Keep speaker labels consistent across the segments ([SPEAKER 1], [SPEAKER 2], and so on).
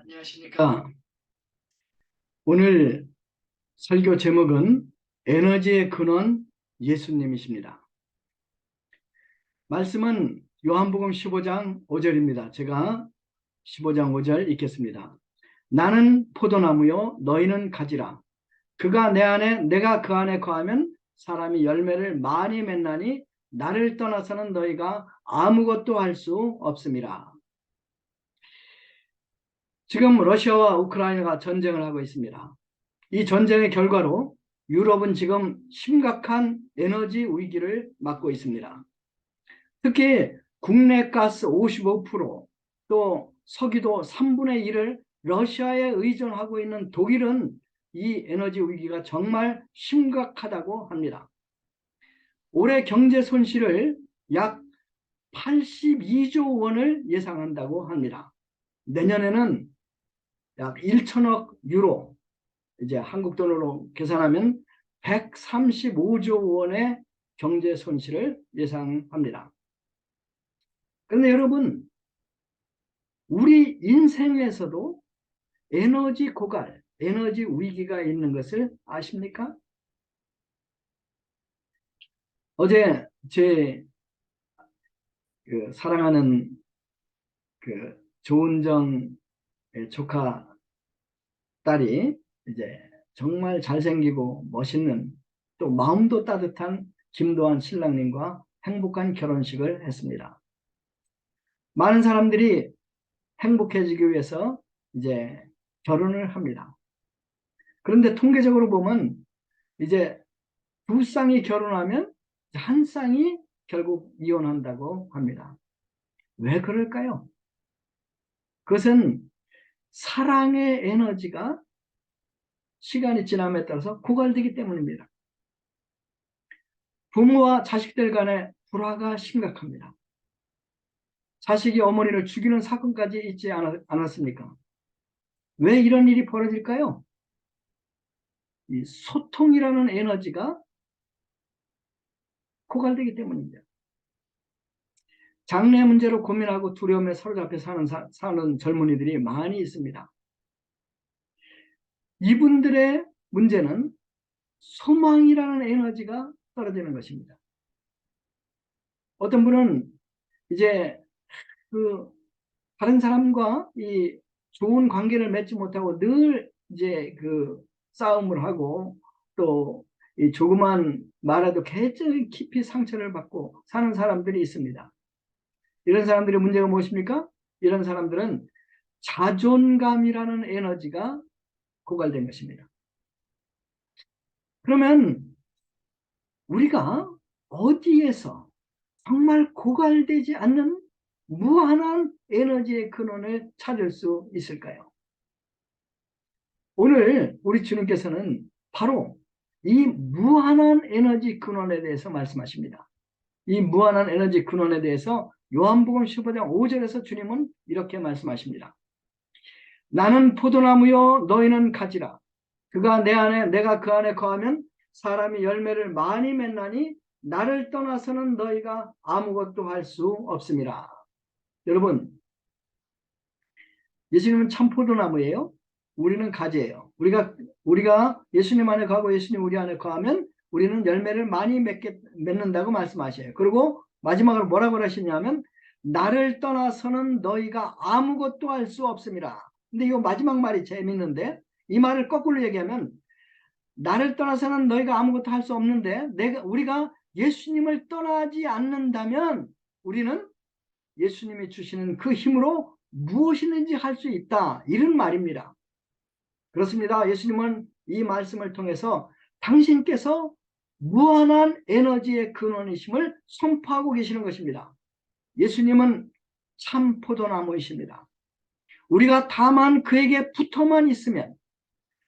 [SPEAKER 1] 안녕하십니까. 오늘 설교 제목은 에너지의 근원 예수님이십니다. 말씀은 요한복음 15장 5절입니다. 제가 15장 5절 읽겠습니다. 나는 포도나무요 너희는 가지라. 그가 내 안에 내가 그 안에 거하면 사람이 열매를 많이 맺나니 나를 떠나서는 너희가 아무것도 할 수 없음이라. 지금 러시아와 우크라이나가 전쟁을 하고 있습니다. 이 전쟁의 결과로 유럽은 지금 심각한 에너지 위기를 맞고 있습니다. 특히 국내 가스 55%, 또 석유도 3분의 1을 러시아에 의존하고 있는 독일은 이 에너지 위기가 정말 심각하다고 합니다. 올해 경제 손실을 약 82조 원을 예상한다고 합니다. 내년에는 약 1천억 유로, 이제 한국 돈으로 계산하면 135조 원의 경제 손실을 예상합니다. 그런데 여러분, 우리 인생에서도 에너지 고갈, 에너지 위기가 있는 것을 아십니까? 어제 제 사랑하는 조은정 조카 딸이 이제 정말 잘생기고 멋있는, 또 마음도 따뜻한 김도환 신랑님과 행복한 결혼식을 했습니다. 많은 사람들이 행복해지기 위해서 이제 결혼을 합니다. 그런데 통계적으로 보면 이제 두 쌍이 결혼하면 한 쌍이 결국 이혼한다고 합니다. 왜 그럴까요? 그것은 사랑의 에너지가 시간이 지남에 따라서 고갈되기 때문입니다. 부모와 자식들 간의 불화가 심각합니다. 자식이 어머니를 죽이는 사건까지 있지 않았습니까? 왜 이런 일이 벌어질까요? 이 소통이라는 에너지가 고갈되기 때문입니다. 장래 문제로 고민하고 두려움에 사로잡혀 사는 젊은이들이 많이 있습니다. 이분들의 문제는 소망이라는 에너지가 떨어지는 것입니다. 어떤 분은 이제 다른 사람과 이 좋은 관계를 맺지 못하고 늘 이제 싸움을 하고, 또 이 조그만 말에도 굉장히 깊이 상처를 받고 사는 사람들이 있습니다. 이런 사람들의 문제가 무엇입니까? 이런 사람들은 자존감이라는 에너지가 고갈된 것입니다. 그러면 우리가 어디에서 정말 고갈되지 않는 무한한 에너지의 근원을 찾을 수 있을까요? 오늘 우리 주님께서는 바로 이 무한한 에너지 근원에 대해서 말씀하십니다. 이 무한한 에너지 근원에 대해서 요한복음 15장 5절에서 주님은 이렇게 말씀하십니다. 나는 포도나무요 너희는 가지라. 그가 내 안에 내가 그 안에 거하면 사람이 열매를 많이 맺나니 나를 떠나서는 너희가 아무것도 할 수 없음이라. 여러분, 예수님은 참 포도나무예요. 우리는 가지예요. 우리가 예수님 안에 거하고 예수님 우리 안에 거하면 우리는 열매를 많이 맺는다고 말씀하셔요. 그리고 마지막으로 뭐라고 하시냐면 나를 떠나서는 너희가 아무것도 할 수 없음이라. 근데 이 마지막 말이 재밌는데, 이 말을 거꾸로 얘기하면 나를 떠나서는 너희가 아무것도 할 수 없는데, 우리가 예수님을 떠나지 않는다면 우리는 예수님이 주시는 그 힘으로 무엇이든지 할 수 있다, 이런 말입니다. 그렇습니다. 예수님은 이 말씀을 통해서 당신께서 무한한 에너지의 근원이심을 선포하고 계시는 것입니다. 예수님은 참 포도나무이십니다. 우리가 다만 그에게 붙어만 있으면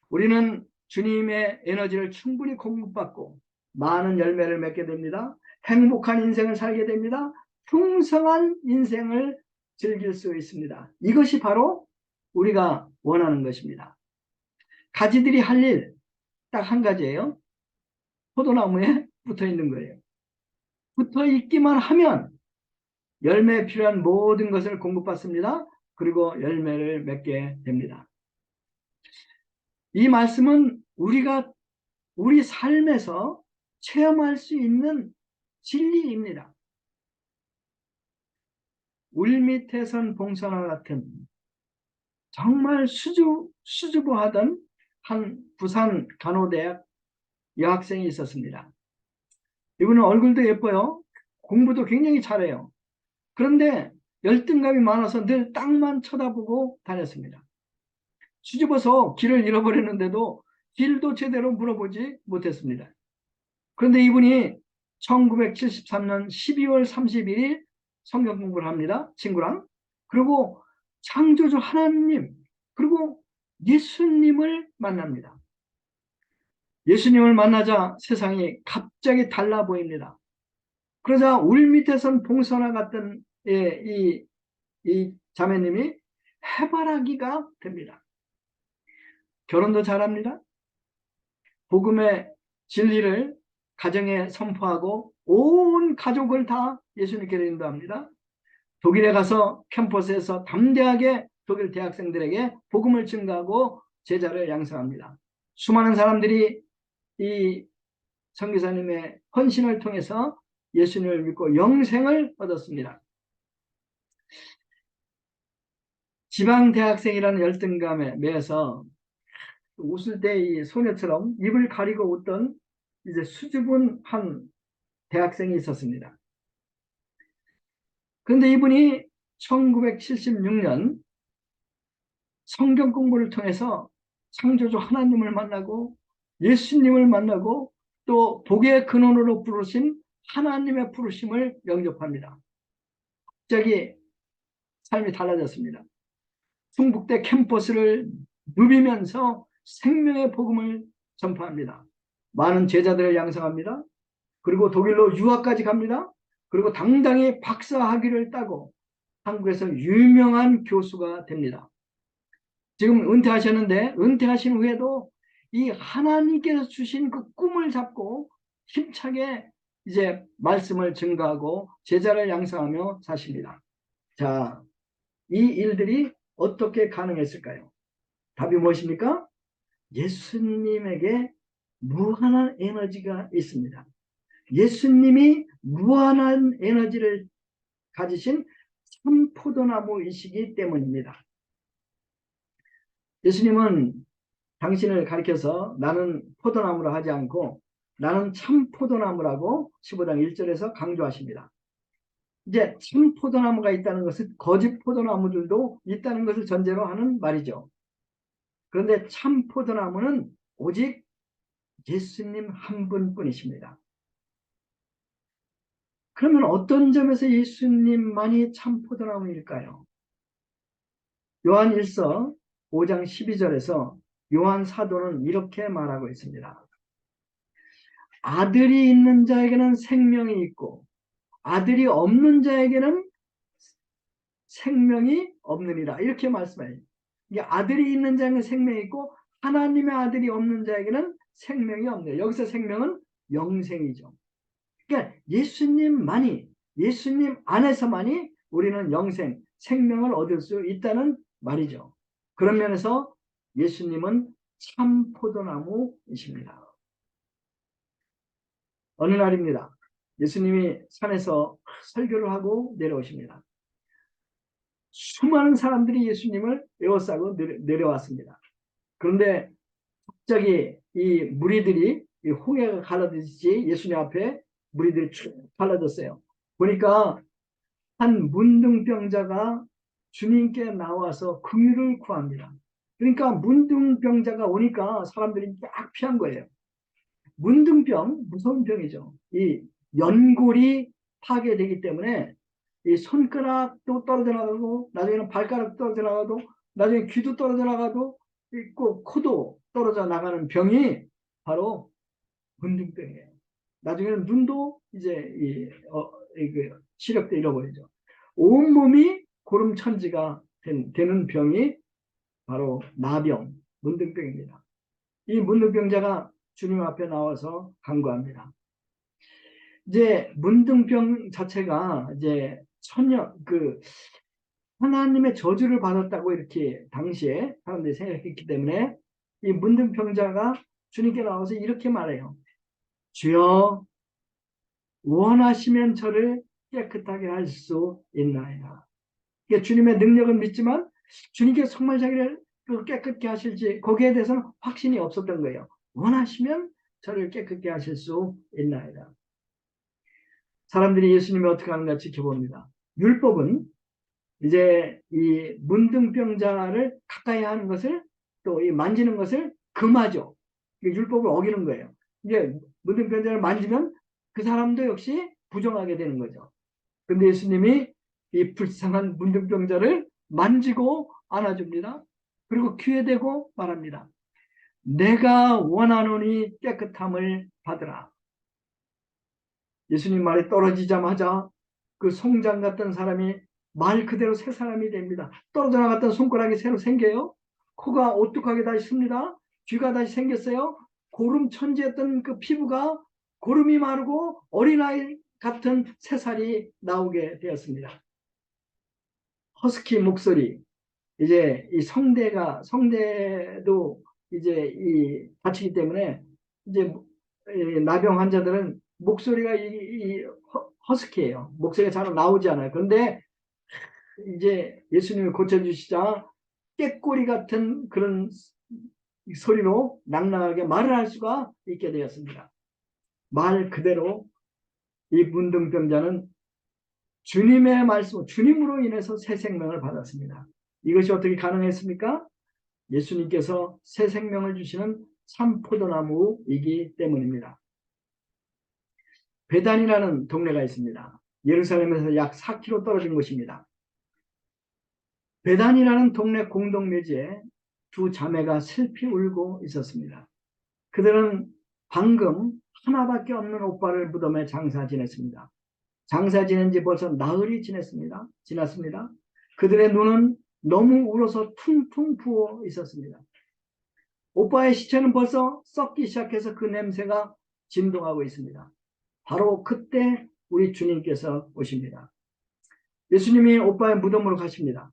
[SPEAKER 1] 우리는 주님의 에너지를 충분히 공급받고 많은 열매를 맺게 됩니다. 행복한 인생을 살게 됩니다. 풍성한 인생을 즐길 수 있습니다. 이것이 바로 우리가 원하는 것입니다. 가지들이 할 일 딱 한 가지예요. 포도나무에 붙어 있는 거예요. 붙어 있기만 하면 열매에 필요한 모든 것을 공급받습니다. 그리고 열매를 맺게 됩니다. 이 말씀은 우리가 우리 삶에서 체험할 수 있는 진리입니다. 울밑에선 봉선화 같은 정말 수줍어하던 한 부산 간호대학 여학생이 있었습니다. 이분은 얼굴도 예뻐요. 공부도 굉장히 잘해요. 그런데 열등감이 많아서 늘 땅만 쳐다보고 다녔습니다. 수줍어서 길을 잃어버렸는데도 길도 제대로 물어보지 못했습니다. 그런데 이분이 1973년 12월 31일 성경 공부를 합니다. 친구랑. 그리고 창조주 하나님, 그리고 예수님을 만납니다. 예수님을 만나자 세상이 갑자기 달라 보입니다. 그러자 울밑에선 봉선화 같던 이 자매님이 해바라기가 됩니다. 결혼도 잘합니다. 복음의 진리를 가정에 선포하고 온 가족을 다 예수님께로 인도합니다. 독일에 가서 캠퍼스에서 담대하게 독일 대학생들에게 복음을 증거하고 제자를 양성합니다. 수많은 사람들이 이 선교사님의 헌신을 통해서 예수님을 믿고 영생을 얻었습니다. 지방 대학생이라는 열등감에 매여서 웃을 때 이 소녀처럼 입을 가리고 웃던 이제 수줍은 한 대학생이 있었습니다. 그런데 이분이 1976년 성경 공부를 통해서 창조주 하나님을 만나고 예수님을 만나고 또 복의 근원으로 부르신 하나님의 부르심을 영접합니다. 갑자기 삶이 달라졌습니다. 충북대 캠퍼스를 누비면서 생명의 복음을 전파합니다. 많은 제자들을 양성합니다. 그리고 독일로 유학까지 갑니다. 그리고 당당히 박사학위를 따고 한국에서 유명한 교수가 됩니다. 지금 은퇴하셨는데 은퇴하신 후에도 이 하나님께서 주신 그 꿈을 잡고 힘차게 이제 말씀을 증거하고 제자를 양성하며 사십니다. 자, 이 일들이 어떻게 가능했을까요? 답이 무엇입니까? 예수님에게 무한한 에너지가 있습니다. 예수님이 무한한 에너지를 가지신 참 포도나무이시기 때문입니다. 예수님은 당신을 가리켜서 나는 포도나무라 하지 않고 나는 참 포도나무라고 15장 1절에서 강조하십니다. 이제 참 포도나무가 있다는 것은 거짓 포도나무들도 있다는 것을 전제로 하는 말이죠. 그런데 참 포도나무는 오직 예수님 한 분뿐이십니다. 그러면 어떤 점에서 예수님만이 참 포도나무일까요? 요한 1서 5장 12절에서 요한 사도는 이렇게 말하고 있습니다. 아들이 있는 자에게는 생명이 있고 아들이 없는 자에게는 생명이 없느니라. 이렇게 말씀해요. 이게 아들이 있는 자에게는 생명이 있고 하나님의 아들이 없는 자에게는 생명이 없네요. 여기서 생명은 영생이죠. 그러니까 예수님만이, 예수님 안에서만이 우리는 영생, 생명을 얻을 수 있다는 말이죠. 그런 면에서 예수님은 참 포도나무이십니다. 어느 날입니다. 예수님이 산에서 설교를 하고 내려오십니다. 수많은 사람들이 예수님을 에워싸고 내려왔습니다. 그런데 갑자기 이 무리들이 이 홍해가 갈라지듯이 예수님 앞에 무리들이 쭉 갈라졌어요. 보니까 한 문둥병자가 주님께 나와서 긍휼을 구합니다. 그러니까 문둥병자가 오니까 사람들이 막 피한 거예요. 문둥병, 무서운 병이죠. 이 연골이 파괴되기 때문에 이 손가락도 떨어져 나가고 나중에는 발가락도 떨어져 나가도 나중에 귀도 떨어져 나가도 있고 코도 떨어져 나가는 병이 바로 문둥병이에요. 나중에는 눈도 이제 시력도 잃어버리죠. 온몸이 고름천지가 되는 병이 바로 나병, 문둥병입니다. 이 문둥병자가 주님 앞에 나와서 간구합니다. 이제 문둥병 자체가 이제 하나님의 저주를 받았다고 이렇게 당시에 사람들이 생각했기 때문에 이 문둥병자가 주님께 나와서 이렇게 말해요. 주여, 원하시면 저를 깨끗하게 할 수 있나이다. 그러니까 주님의 능력은 믿지만 주님께서 정말 자기를 깨끗게 하실지 거기에 대해서는 확신이 없었던 거예요. 원하시면 저를 깨끗게 하실 수 있나이다. 사람들이 예수님이 어떻게 하는가 지켜봅니다. 율법은 이제 이 문둥병자를 가까이 하는 것을 또 이 만지는 것을 금하죠. 율법을 어기는 거예요. 이제 문둥병자를 만지면 그 사람도 역시 부정하게 되는 거죠. 근데 예수님이 이 불쌍한 문둥병자를 만지고 안아줍니다. 그리고 귀에 대고 말합니다. 내가 원하노니 깨끗함을 받으라. 예수님 말이 떨어지자마자 그 송장 같던 사람이 말 그대로 새 사람이 됩니다. 떨어져 나갔던 손가락이 새로 생겨요. 코가 오뚝하게 다시 씁니다. 귀가 다시 생겼어요. 고름 천지였던 그 피부가 고름이 마르고 어린아이 같은 새살이 나오게 되었습니다. 허스키 목소리. 이제 이 성대도 이제 이 다치기 때문에 이제 나병 환자들은 목소리가 허스키해요. 목소리가 잘 나오지 않아요. 그런데 이제 예수님이 고쳐주시자 꾀꼬리 같은 그런 소리로 낭낭하게 말을 할 수가 있게 되었습니다. 말 그대로 이 문둥병자는 주님의 말씀, 주님으로 인해서 새 생명을 받았습니다. 이것이 어떻게 가능했습니까? 예수님께서 새 생명을 주시는 참 포도나무이기 때문입니다. 베단이라는 동네가 있습니다. 예루살렘에서 약 4km 떨어진 곳입니다. 베단이라는 동네 공동묘지에 두 자매가 슬피 울고 있었습니다. 그들은 방금 하나밖에 없는 오빠를 무덤에 장사 지냈습니다. 장사 지낸 지 벌써 나흘이 지났습니다. 그들의 눈은 너무 울어서 퉁퉁 부어 있었습니다. 오빠의 시체는 벌써 썩기 시작해서 그 냄새가 진동하고 있습니다. 바로 그때 우리 주님께서 오십니다. 예수님이 오빠의 무덤으로 가십니다.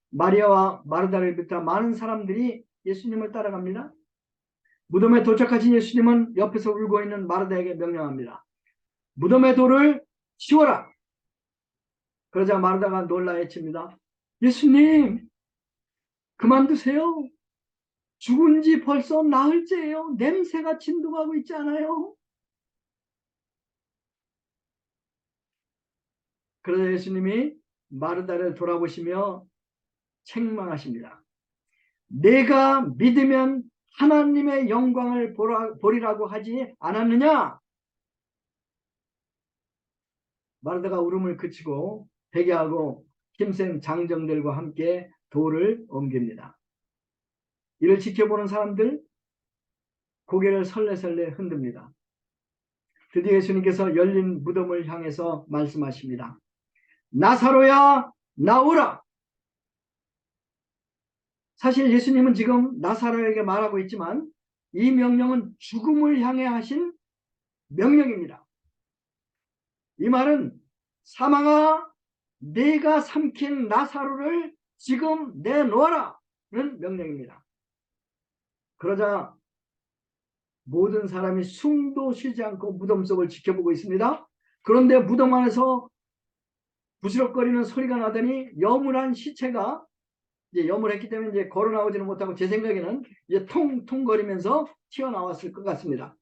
[SPEAKER 1] 마리아와 마르다를 비롯한 많은 사람들이 예수님을 따라갑니다. 무덤에 도착하신 예수님은 옆에서 울고 있는 마르다에게 명령합니다. 무덤의 돌을 치워라. 그러자 마르다가 놀라 외칩니다. 예수님, 그만두세요. 죽은 지 벌써 나흘째예요. 냄새가 진동하고 있지 않아요? 그러자 예수님이 마르다를 돌아보시며 책망하십니다. 내가 믿으면 하나님의 영광을 보리라고 하지 않았느냐? 마르다가 울음을 그치고 회개하고 힘센 장정들과 함께 돌을 옮깁니다. 이를 지켜보는 사람들 고개를 설레설레 흔듭니다. 드디어 예수님께서 열린 무덤을 향해서 말씀하십니다. 나사로야 나오라. 사실 예수님은 지금 나사로에게 말하고 있지만 이 명령은 죽음을 향해 하신 명령입니다. 이 말은 사망아 내가 삼킨 나사로를 지금 내놓아라 는 명령입니다. 그러자 모든 사람이 숨도 쉬지 않고 무덤 속을 지켜보고 있습니다. 그런데 무덤 안에서 부스럭거리는 소리가 나더니 여물한 시체가 이제 여물했기 때문에 이제 걸어 나오지는 못하고 제 생각에는 이제 통통거리면서 튀어나왔을 것 같습니다.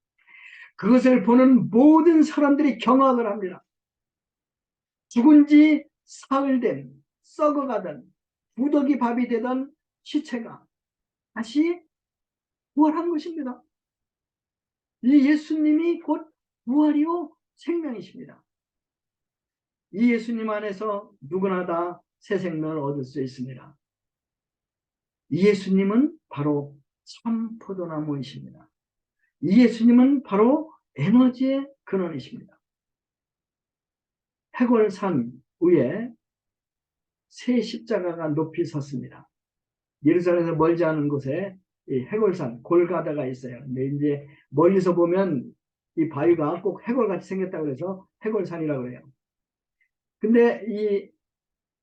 [SPEAKER 1] 그것을 보는 모든 사람들이 경악을 합니다. 죽은 지 사흘 된 썩어가던 부더기 밥이 되던 시체가 다시 부활한 것입니다. 이 예수님이 곧 부활이요 생명이십니다. 이 예수님 안에서 누구나 다 새 생명을 얻을 수 있습니다. 이 예수님은 바로 참 포도나무이십니다. 이 예수님은 바로 에너지의 근원이십니다. 해골산 위에 새 십자가가 높이 섰습니다. 예루살렘에서 멀지 않은 곳에 이 해골산 골가다가 있어요. 근데 이제 멀리서 보면 이 바위가 꼭 해골같이 생겼다고 해서 해골산이라고 해요. 근데 이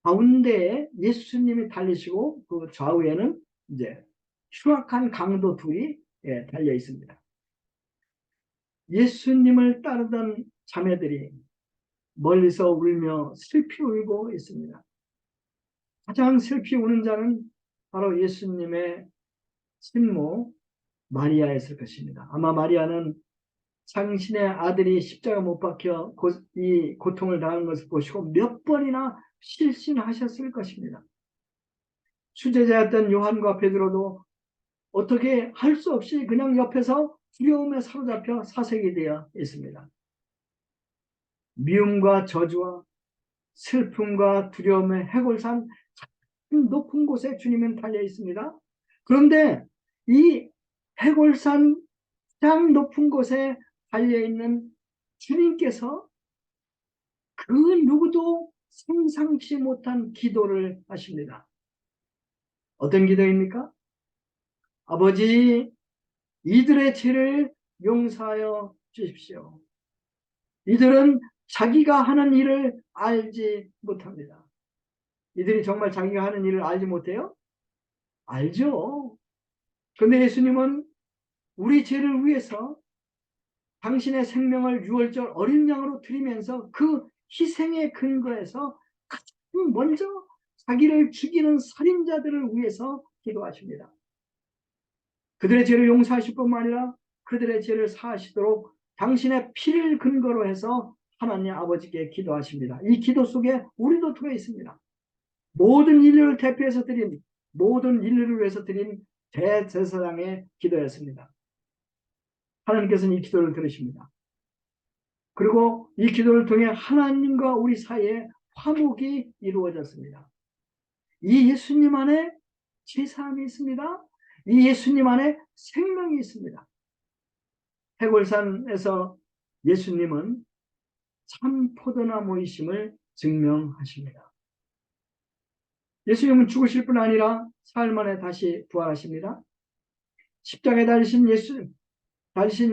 [SPEAKER 1] 가운데에 예수님이 달리시고 그 좌우에는 이제 흉악한 강도 둘이 달려 있습니다. 예수님을 따르던 자매들이 멀리서 울며 슬피 울고 있습니다. 가장 슬피 우는 자는 바로 예수님의 친모 마리아였을 것입니다. 아마 마리아는 당신의 아들이 십자가 못 박혀 이 고통을 당하는 것을 보시고 몇 번이나 실신하셨을 것입니다. 수제자였던 요한과 베드로도 어떻게 할 수 없이 그냥 옆에서 두려움에 사로잡혀 사색이 되어 있습니다. 미움과 저주와 슬픔과 두려움의 해골산 높은 곳에 주님은 달려 있습니다. 그런데 이 해골산 가장 높은 곳에 달려있는 주님께서 그 누구도 상상치 못한 기도를 하십니다. 어떤 기도입니까? 아버지, 이들의 죄를 용서하여 주십시오. 이들은 자기가 하는 일을 알지 못합니다. 이들이 정말 자기가 하는 일을 알지 못해요? 알죠. 그런데 예수님은 우리 죄를 위해서 당신의 생명을 유월절 어린 양으로 드리면서 그 희생의 근거에서 가장 먼저 자기를 죽이는 살인자들을 위해서 기도하십니다. 그들의 죄를 용서하실 뿐만 아니라 그들의 죄를 사하시도록 당신의 피를 근거로 해서 하나님 아버지께 기도하십니다. 이 기도 속에 우리도 들어 있습니다. 모든 인류를 대표해서 드린, 모든 인류를 위해서 드린 대제사장의 기도였습니다. 하나님께서는 이 기도를 들으십니다. 그리고 이 기도를 통해 하나님과 우리 사이에 화목이 이루어졌습니다. 이 예수님 안에 제사함이 있습니다. 이 예수님 안에 생명이 있습니다. 해골산에서 예수님은 참 포도나무이심을 증명하십니다. 예수님은 죽으실 뿐 아니라 사흘 만에 다시 부활하십니다. 십자가에 달리신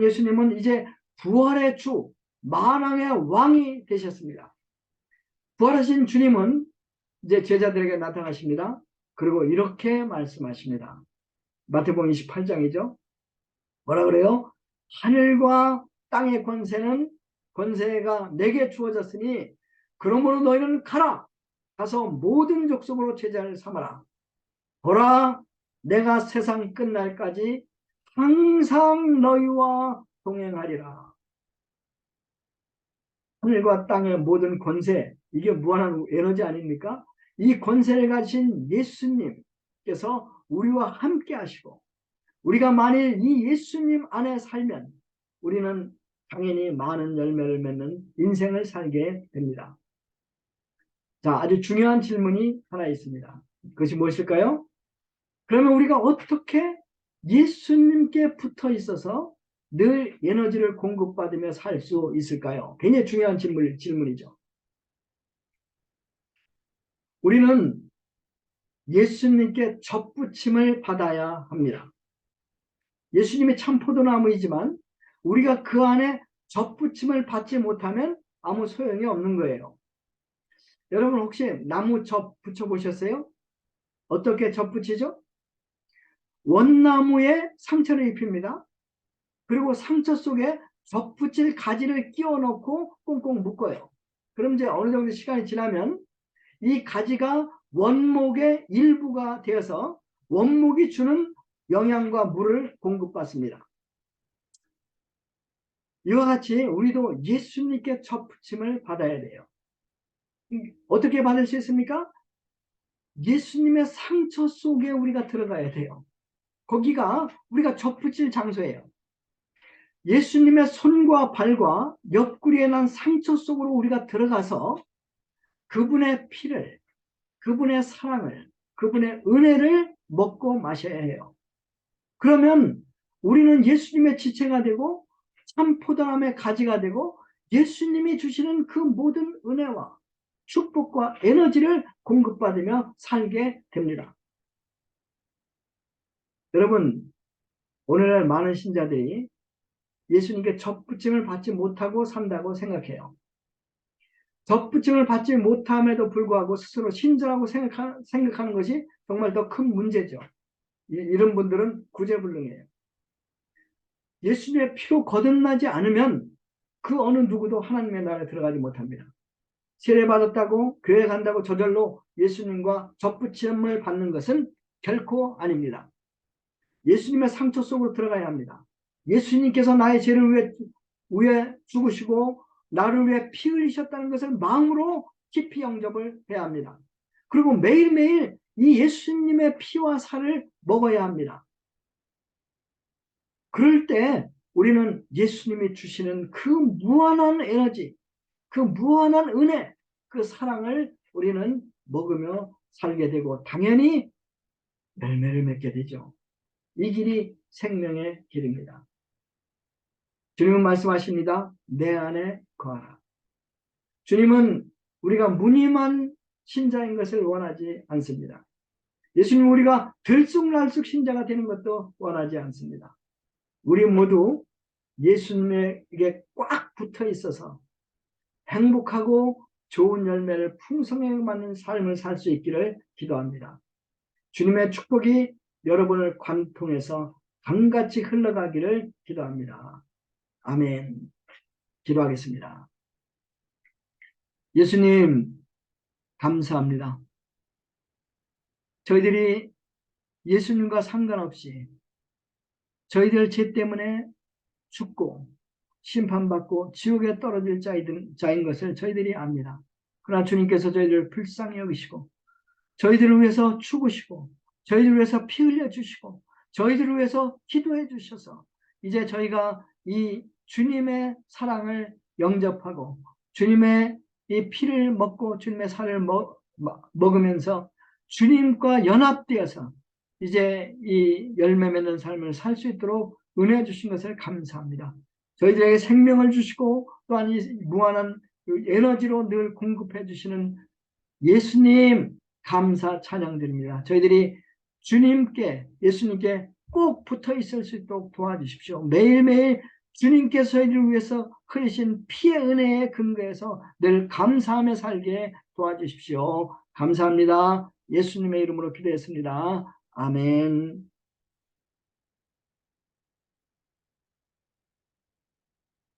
[SPEAKER 1] 예수님은 이제 부활의 주, 만왕의 왕이 되셨습니다. 부활하신 주님은 이제 제자들에게 나타나십니다. 그리고 이렇게 말씀하십니다. 마태복음 28장이죠. 뭐라 그래요? 하늘과 땅의 권세가 내게 주어졌으니 그러므로 너희는 가서 모든 족속으로 제자를 삼아라. 보라, 내가 세상 끝날까지 항상 너희와 동행하리라. 하늘과 땅의 모든 권세, 이게 무한한 에너지 아닙니까? 이 권세를 가진 예수님께서 우리와 함께 하시고 우리가 만일 이 예수님 안에 살면 우리는 당연히 많은 열매를 맺는 인생을 살게 됩니다. 자, 아주 중요한 질문이 하나 있습니다. 그것이 무엇일까요? 그러면 우리가 어떻게 예수님께 붙어 있어서 늘 에너지를 공급받으며 살 수 있을까요? 굉장히 중요한 질문이죠. 우리는 예수님께 접붙임을 받아야 합니다. 예수님이 참 포도나무이지만 우리가 그 안에 접붙임을 받지 못하면 아무 소용이 없는 거예요. 여러분 혹시 나무 접 붙여보셨어요? 어떻게 접 붙이죠? 원나무에 상처를 입힙니다. 그리고 상처 속에 접붙일 가지를 끼워 넣고 꽁꽁 묶어요. 그럼 이제 어느 정도 시간이 지나면 이 가지가 원목의 일부가 되어서 원목이 주는 영양과 물을 공급받습니다. 이와 같이 우리도 예수님께 접붙임을 받아야 돼요. 어떻게 받을 수 있습니까? 예수님의 상처 속에 우리가 들어가야 돼요. 거기가 우리가 접붙일 장소예요. 예수님의 손과 발과 옆구리에 난 상처 속으로 우리가 들어가서 그분의 피를, 그분의 사랑을, 그분의 은혜를 먹고 마셔야 해요. 그러면 우리는 예수님의 지체가 되고 참 포도나무의 가지가 되고 예수님이 주시는 그 모든 은혜와 축복과 에너지를 공급받으며 살게 됩니다. 여러분, 오늘날 많은 신자들이 예수님께 접붙임을 받지 못하고 산다고 생각해요. 접붙임을 받지 못함에도 불구하고 스스로 신자라고 생각하는 것이 정말 더 큰 문제죠. 이런 분들은 구제불능이에요. 예수님의 피로 거듭나지 않으면 그 어느 누구도 하나님의 나라에 들어가지 못합니다. 세례받았다고 교회 간다고 저절로 예수님과 접붙임을 받는 것은 결코 아닙니다. 예수님의 상처 속으로 들어가야 합니다. 예수님께서 나의 죄를 위해 죽으시고 나를 위해 피 흘리셨다는 것을 마음으로 깊이 영접을 해야 합니다. 그리고 매일매일 이 예수님의 피와 살을 먹어야 합니다. 그럴 때 우리는 예수님이 주시는 그 무한한 에너지, 그 무한한 은혜, 그 사랑을 우리는 먹으며 살게 되고 당연히 열매를 맺게 되죠. 이 길이 생명의 길입니다. 주님은 말씀하십니다. 내 안에 거하라. 주님은 우리가 무늬만 신자인 것을 원하지 않습니다. 예수님은 우리가 들쑥날쑥 신자가 되는 것도 원하지 않습니다. 우리 모두 예수님에게 꽉 붙어 있어서 행복하고 좋은 열매를 풍성하게 맞는 삶을 살 수 있기를 기도합니다. 주님의 축복이 여러분을 관통해서 강같이 흘러가기를 기도합니다. 아멘. 기도하겠습니다. 예수님, 감사합니다. 저희들이 예수님과 상관없이 저희들 죄 때문에 죽고 심판받고 지옥에 떨어질 자인 것을 저희들이 압니다. 그러나 주님께서 저희들을 불쌍히 여기시고 저희들을 위해서 죽으시고 저희들을 위해서 피 흘려주시고 저희들을 위해서 기도해 주셔서 이제 저희가 이 주님의 사랑을 영접하고 주님의 이 피를 먹고 주님의 살을 먹으면서 주님과 연합되어서 이제 이 열매 맺는 삶을 살 수 있도록 은혜 주신 것을 감사합니다. 저희들에게 생명을 주시고 또한 이 무한한 에너지로 늘 공급해 주시는 예수님 감사 찬양드립니다. 저희들이 주님께 예수님께 꼭 붙어 있을 수 있도록 도와주십시오. 매일매일 주님께서 저희를 위해서 흘리신 피의 은혜에 근거해서 늘 감사하며 살게 도와주십시오. 감사합니다. 예수님의 이름으로 기도했습니다. 아멘.